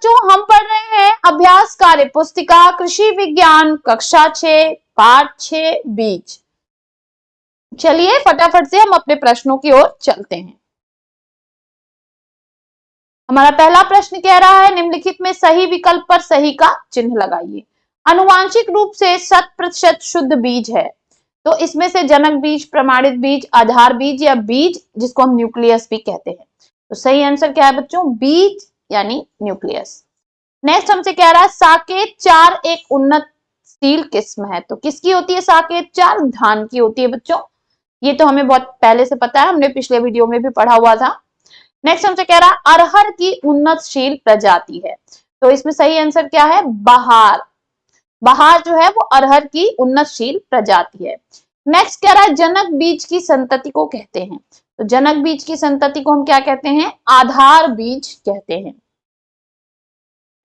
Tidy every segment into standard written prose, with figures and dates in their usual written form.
बच्चों हम पढ़ रहे हैं अभ्यास कार्य पुस्तिका कृषि विज्ञान कक्षा 6 पाठ 6 बीज। चलिए फटाफट से हम अपने प्रश्नों की ओर चलते हैं। हमारा पहला प्रश्न कह रहा है निम्नलिखित में सही विकल्प पर सही का चिन्ह लगाइए। आनुवांशिक रूप से 100% शुद्ध बीज है, तो इसमें से जनक बीज, प्रमाणित बीज, आधार बीज या बीज जिसको हम न्यूक्लियस भी कहते हैं। तो सही आंसर क्या है बच्चों? बीज यानी न्यूक्लियस। नेक्स्ट हमसे कह रहा है साकेत 4 एक उन्नतशील किस्म है, तो किसकी होती है साकेत 4? धान की होती है बच्चों। ये तो हमें बहुत पहले से पता है, हमने पिछले वीडियो में भी पढ़ा हुआ था। नेक्स्ट हमसे कह रहा है अरहर की उन्नतशील प्रजाति है, तो इसमें सही आंसर क्या है? बहार। बहार जो है वो अरहर की उन्नतशील प्रजाति है। नेक्स्ट कह रहा है जनक बीज की संतति को कहते हैं, तो जनक बीज की संतति को हम क्या कहते हैं? आधार बीज कहते हैं।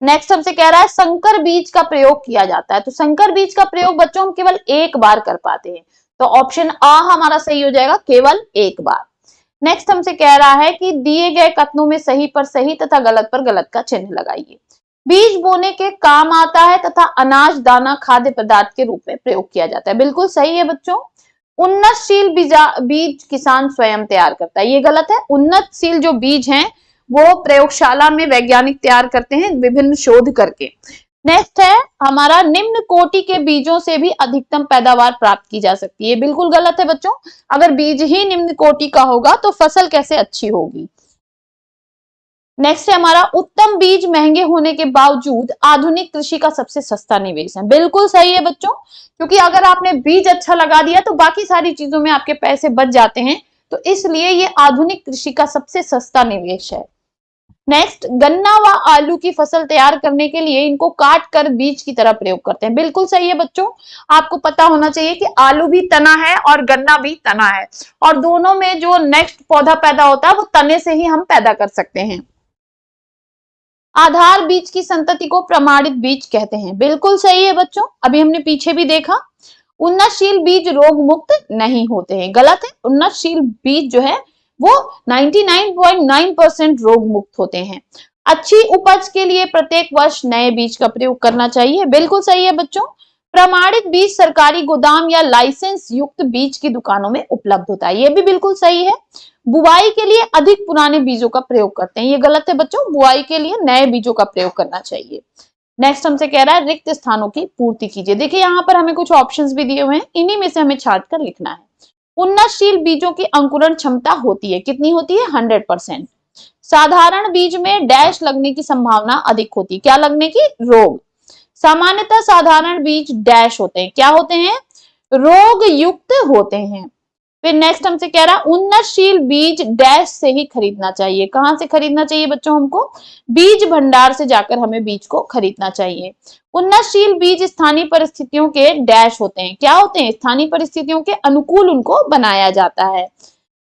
नेक्स्ट हमसे कह रहा है संकर बीज का प्रयोग किया जाता है, तो संकर बीज का प्रयोग बच्चों हम केवल एक बार कर पाते हैं, तो ऑप्शन आ हमारा सही हो जाएगा, केवल एक बार। नेक्स्ट हमसे कह रहा है कि दिए गए कथनों में सही पर सही तथा गलत पर गलत का चिन्ह लगाइए। बीज बोने के काम आता है तथा अनाज दाना खाद्य पदार्थ के रूप में प्रयोग किया जाता है, बिल्कुल सही है बच्चों। उन्नतशील बीज किसान स्वयं तैयार करता है, ये गलत है। उन्नतशील जो बीज हैं वो प्रयोगशाला में वैज्ञानिक तैयार करते हैं विभिन्न शोध करके। नेक्स्ट है हमारा निम्न कोटि के बीजों से भी अधिकतम पैदावार प्राप्त की जा सकती है, बिल्कुल गलत है बच्चों। अगर बीज ही निम्न कोटि का होगा तो फसल कैसे अच्छी होगी। नेक्स्ट है हमारा उत्तम बीज महंगे होने के बावजूद आधुनिक कृषि का सबसे सस्ता निवेश है, बिल्कुल सही है बच्चों, क्योंकि अगर आपने बीज अच्छा लगा दिया तो बाकी सारी चीजों में आपके पैसे बच जाते हैं, तो इसलिए ये आधुनिक कृषि का सबसे सस्ता निवेश है। नेक्स्ट गन्ना व आलू की फसल तैयार करने के लिए इनको काट कर बीज की तरह प्रयोग करते हैं, बिल्कुल सही है बच्चों। आपको पता होना चाहिए कि आलू भी तना है और गन्ना भी तना है, और दोनों में जो नेक्स्ट पौधा पैदा होता है वो तने से ही हम पैदा कर सकते हैं। आधार बीज की संतति को प्रमाणित बीज कहते हैं, बिल्कुल सही है बच्चों। अभी हमने पीछे भी देखा उन्नतशील बीज रोग मुक्त नहीं होते हैं, गलत है। उन्नतशील बीज जो है वो 99.9% रोग मुक्त होते हैं। अच्छी उपज के लिए प्रत्येक वर्ष नए बीज का प्रयोग करना चाहिए, बिल्कुल सही है बच्चों। प्रमाणित बीज सरकारी गोदाम या लाइसेंस युक्त बीज की दुकानों में उपलब्ध होता है, ये भी बिल्कुल सही है। बुआई के लिए अधिक पुराने बीजों का प्रयोग करते हैं, ये गलत है बच्चों। बुआई के लिए नए बीजों का प्रयोग करना चाहिए। नेक्स्ट हमसे कह रहा है रिक्त स्थानों की पूर्ति कीजिए। देखिए यहाँ पर हमें कुछ ऑप्शंस भी दिए हुए हैं, इन्हीं में से हमें छांट कर लिखना है। उन्नतशील बीजों की अंकुरण क्षमता होती है, कितनी होती है? 100%। साधारण बीज में डैश लगने की संभावना अधिक होती है, क्या लगने की? रोग। सामान्यतः साधारण बीज डैश होते हैं, क्या होते हैं? रोग युक्त होते हैं। फिर नेक्स्ट हमसे कह रहा है उन्नतशील बीज डैश से ही खरीदना चाहिए, कहां से खरीदना चाहिए बच्चों? हमको बीज भंडार से जाकर हमें बीज को खरीदना चाहिए। उन्नतशील बीज स्थानीय परिस्थितियों के डैश होते हैं, क्या होते हैं? स्थानीय परिस्थितियों के अनुकूल उनको बनाया जाता है।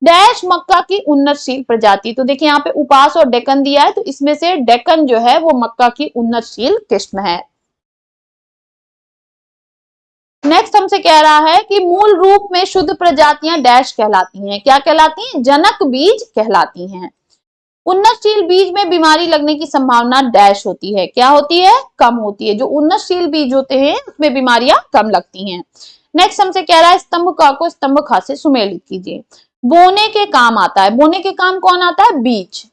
डैश मक्का की उन्नतशील प्रजाति, तो देखिए यहाँ पे उपास और डेक्कन दिया है, तो इसमें से डेक्कन जो है वो मक्का की उन्नतशील किस्म है। नेक्स्ट हमसे कह रहा है कि मूल रूप में शुद्ध प्रजातियां डैश कहलाती हैं, क्या कहलाती हैं? जनक बीज कहलाती हैं। उन्नतशील बीज में बीमारी लगने की संभावना डैश होती है, क्या होती है? कम होती है। जो उन्नतशील बीज होते हैं उसमें बीमारियां कम लगती हैं। नेक्स्ट हमसे कह रहा है स्तंभ का को स्तंभ खा से सुमेलित कीजिए। बोने के काम आता है, बोने के काम कौन आता है? बीज।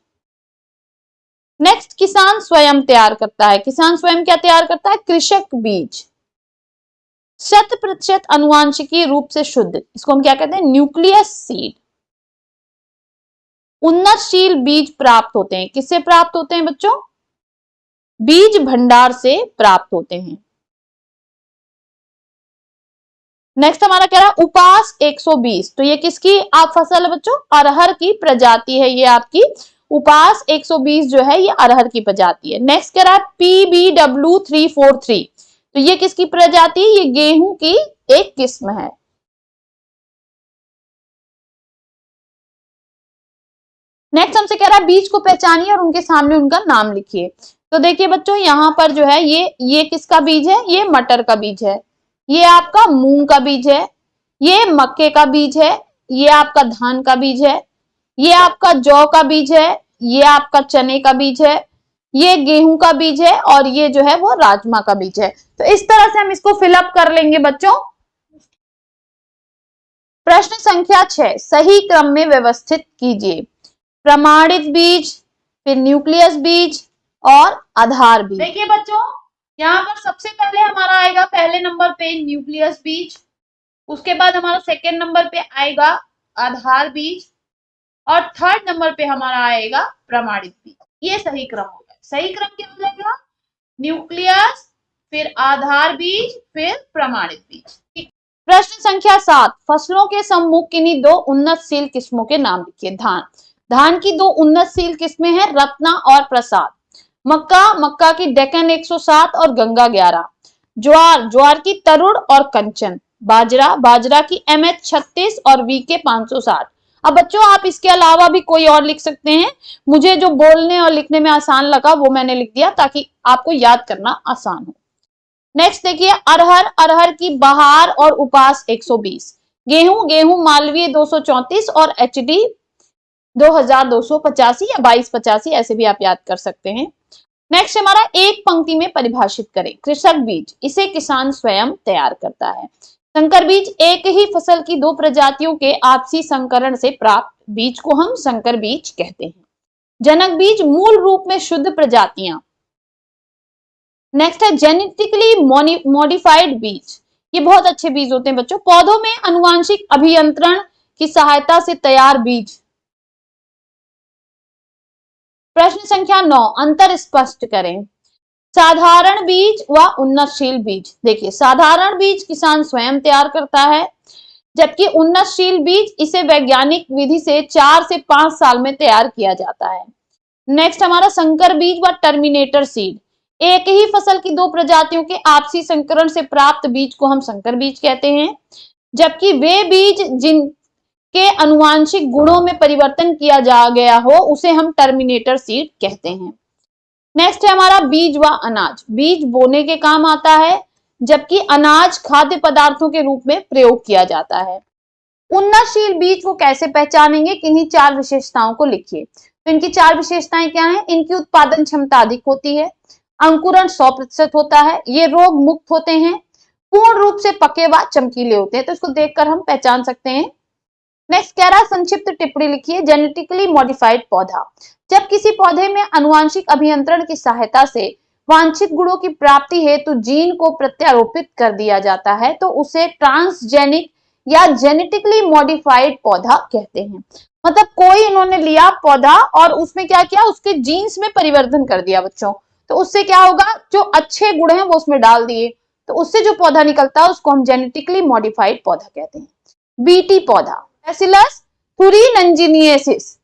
नेक्स्ट किसान स्वयं तैयार करता है, किसान स्वयं क्या तैयार करता है? कृषक बीज। 100% अनुवांशिकी रूप से शुद्ध, इसको हम क्या कहते हैं? Nucleus seed. उन्नतशील बीज प्राप्त होते हैं, किससे प्राप्त होते हैं बच्चों? बीज भंडार से प्राप्त होते हैं। नेक्स्ट हमारा कह रहा है उपास 120, तो ये किसकी आप फसल है बच्चों? अरहर की प्रजाति है ये आपकी। उपास 120 जो है ये अरहर की प्रजाति है। नेक्स्ट कह रहा है PBW 343, तो ये किसकी प्रजाति? ये गेहूं की एक किस्म है। नेक्स्ट हमसे कह रहा है बीज को पहचानिए और उनके सामने उनका नाम लिखिए। तो देखिए बच्चों यहाँ पर जो है ये किसका बीज है? ये मटर का बीज है, ये आपका मूंग का बीज है, ये मक्के का बीज है, ये आपका धान का बीज है, ये आपका जौ का बीज है, ये आपका चने का बीज है, ये गेहूं का बीज है और ये जो है वो राजमा का बीज है। तो इस तरह से हम इसको फिलअप कर लेंगे बच्चों। प्रश्न संख्या 6, सही क्रम में व्यवस्थित कीजिए। प्रमाणित बीज, फिर न्यूक्लियस बीज और आधार बीज। देखिए बच्चों, यहाँ पर सबसे पहले हमारा आएगा पहले नंबर पे न्यूक्लियस बीज, उसके बाद हमारा सेकेंड नंबर पे आएगा आधार बीज और थर्ड नंबर पे हमारा आएगा प्रमाणित बीज। ये सही क्रम होगा। सही क्रम क्या हो जाएगा? न्यूक्लियस, फिर आधार बीज, फिर प्रमाणित बीज। प्रश्न संख्या 7, फसलों के समूह किन्हीं दो उन्नतशील किस्मों के नाम लिखिए। धान की दो उन्नतशील किस्में हैं, रत्ना और प्रसाद। मक्का की डेक्कन 107 और गंगा 11। ज्वार की तरुण और कंचन। बाजरा की MH 36 और VK 560। अब बच्चों आप इसके अलावा भी कोई और लिख सकते हैं, मुझे जो बोलने और लिखने में आसान लगा वो मैंने लिख दिया ताकि आपको याद करना आसान हो। नेक्स्ट देखिए, अरहर की बहार और उपास 120। गेहूं मालवीय 234 और HD 2285 या 2285, ऐसे भी आप याद कर सकते हैं। नेक्स्ट हमारा एक पंक्ति में परिभाषित करें। कृषक बीज, इसे किसान स्वयं तैयार करता है। संकर बीज, एक ही फसल की दो प्रजातियों के आपसी संकरण से प्राप्त बीज को हम संकर बीज कहते हैं। जनक बीज, मूल रूप में शुद्ध प्रजातियां। नेक्स्ट है जेनेटिकली मॉडिफाइड बीज, ये बहुत अच्छे बीज होते हैं बच्चों। पौधों में आनुवांशिक अभियंत्रण की सहायता से तैयार बीज। प्रश्न संख्या 9, अंतर स्पष्ट करें। साधारण बीज व उन्नतशील बीज। देखिए, साधारण बीज किसान स्वयं तैयार करता है, जबकि उन्नतशील बीज इसे वैज्ञानिक विधि से 4 से 5 साल में तैयार किया जाता है। नेक्स्ट हमारा संकर बीज व टर्मिनेटर सीड, एक ही फसल की दो प्रजातियों के आपसी संकरण से प्राप्त बीज को हम संकर बीज कहते हैं, जबकि वे बीज जिनके आनुवांशिक गुणों में परिवर्तन किया जा गया हो उसे हम टर्मिनेटर सीड कहते हैं। नेक्स्ट है हमारा बीज व अनाज। बीज बोने के काम आता है, जबकि अनाज खाद्य पदार्थों के रूप में प्रयोग किया जाता है। उन्नतशील बीज को कैसे पहचानेंगे? किन्हीं 4 विशेषताओं को लिखिए। तो इनकी 4 विशेषताएं क्या हैं? इनकी उत्पादन क्षमता अधिक होती है, अंकुरण 100% होता है, ये रोग मुक्त होते हैं, पूर्ण रूप से पके व चमकीले होते हैं। तो इसको देखकर हम पहचान सकते हैं। नेक्स्ट कह रहा है संक्षिप्त टिप्पणी लिखिए। जेनेटिकली मॉडिफाइड पौधा, जब किसी पौधे में आनुवांशिक अभियंत्रण की सहायता से वांछित गुणों की प्राप्ति हेतु जीन को प्रत्यारोपित कर दिया जाता है तो उसे ट्रांसजेनिक या जेनेटिकली मॉडिफाइड पौधा कहते हैं। मतलब कोई इन्होंने लिया पौधा और उसमें क्या किया, उसके जीन्स में परिवर्तन कर दिया बच्चों, तो उससे क्या होगा, जो अच्छे गुण हैं वो उसमें डाल दिए, तो उससे जो पौधा निकलता है उसको हम जेनेटिकली मॉडिफाइड पौधा कहते हैं। बीटी पौधा, बैसिलस thuringiensis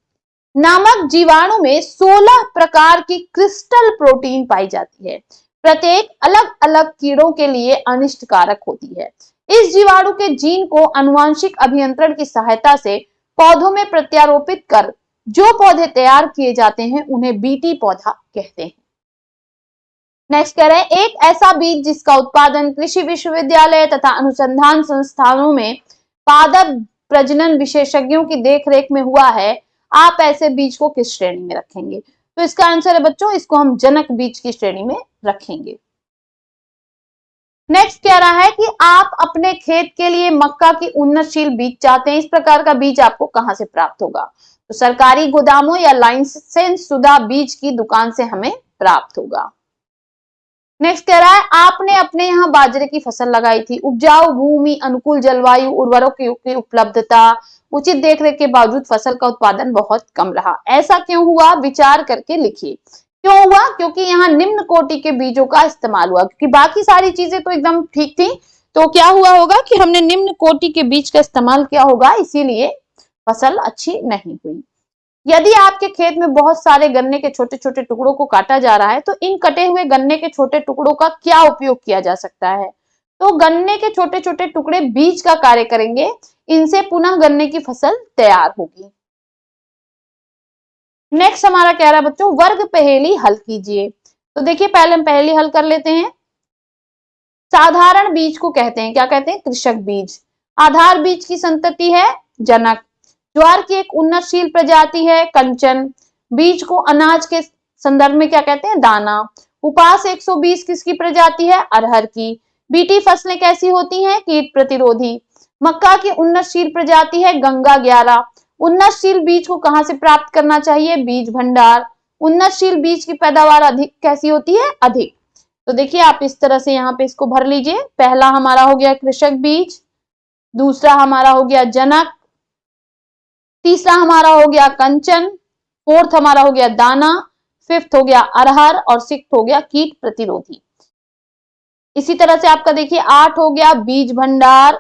नामक जीवाणु में 16 प्रकार की क्रिस्टल प्रोटीन पाई जाती है। प्रत्येक अलग अलग कीड़ों के लिए अनिष्टकारक होती है। इस जीवाणु के जीन को आनुवांशिक अभियंत्रण की सहायता से पौधों में प्रत्यारोपित कर जो पौधे तैयार किए जाते हैं उन्हें बीटी पौधा कहते हैं। नेक्स्ट कह रहे हैं, एक ऐसा बीज जिसका उत्पादन कृषि विश्वविद्यालय तथा अनुसंधान संस्थानों में पादप प्रजनन विशेषज्ञों की देखरेख में हुआ है, आप ऐसे बीज को किस श्रेणी में रखेंगे? तो इसका आंसर है बच्चों, इसको हम जनक बीज की श्रेणी में रखेंगे। नेक्स्ट कह रहा है कि आप अपने खेत के लिए मक्का की उन्नतशील बीज चाहते हैं, इस प्रकार का बीज आपको कहां से प्राप्त होगा? तो सरकारी गोदामों या लाइसेंस शुदा बीज की दुकान से हमें प्राप्त होगा। नेक्स्ट कह रहा है, आपने अपने यहाँ बाजरे की फसल लगाई थी, उपजाऊ भूमि, अनुकूल जलवायु, उर्वरकों की उपलब्धता, उचित देखरेख के बावजूद फसल का उत्पादन बहुत कम रहा। ऐसा क्यों हुआ? विचार करके लिखिए। क्यों हुआ? क्योंकि यहाँ निम्न कोटि के बीजों का इस्तेमाल हुआ, क्योंकि बाकी सारी चीजें तो एकदम ठीक थी, तो क्या हुआ होगा कि हमने निम्न कोटि के बीज का इस्तेमाल किया होगा, इसीलिए फसल अच्छी नहीं हुई। यदि आपके खेत में बहुत सारे गन्ने के छोटे छोटे टुकड़ों को काटा जा रहा है तो इन कटे हुए गन्ने के छोटे टुकड़ों का क्या उपयोग किया जा सकता है? तो गन्ने के छोटे छोटे टुकड़े बीज का कार्य करेंगे, इनसे पुनः गन्ने की फसल तैयार होगी। नेक्स्ट हमारा कह रहा है बच्चों, वर्ग पहेली हल कीजिए। तो देखिए पहले हम पहेली हल कर लेते हैं। साधारण बीज को कहते हैं, क्या कहते हैं? कृषक बीज। आधार बीज की संतति है जनक। ज्वार की एक उन्नतशील प्रजाति है कंचन। बीज को अनाज के संदर्भ में क्या कहते हैं, दाना। उपास 120 किसकी प्रजाति है, अरहर की। बीटी फसलें कैसी होती हैं, कीट प्रतिरोधी। मक्का की उन्नतशील प्रजाति है गंगा 11। उन्नतशील बीज को कहां से प्राप्त करना चाहिए, बीज भंडार। उन्नतशील बीज की पैदावार अधिक कैसी होती है, अधिक। तो देखिए आप इस तरह से यहाँ पे इसको भर लीजिए। पहला हमारा हो गया कृषक बीज, दूसरा हमारा हो गया जनक, तीसरा हमारा हो गया कंचन, फोर्थ हमारा हो गया दाना, फिफ्थ हो गया अरहर और सिक्स्थ हो गया कीट प्रतिरोधी। इसी तरह से आपका देखिए 8 हो गया बीज भंडार,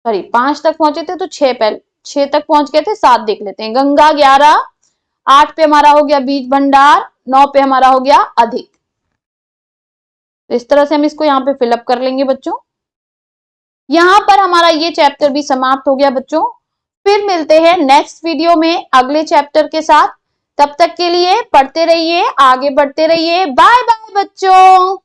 सॉरी 5 तक पहुंचे थे तो 6 तक पहुंच गए थे, 7 देख लेते हैं। गंगा 11, 8 पे हमारा हो गया बीज भंडार, 9 पे हमारा हो गया अधिक। तो इस तरह से हम इसको यहाँ पे फिलअप कर लेंगे बच्चों। यहां पर हमारा ये चैप्टर भी समाप्त हो गया बच्चों। फिर मिलते हैं नेक्स्ट वीडियो में अगले चैप्टर के साथ। तब तक के लिए पढ़ते रहिए, आगे बढ़ते रहिए। बाय बाय बच्चों।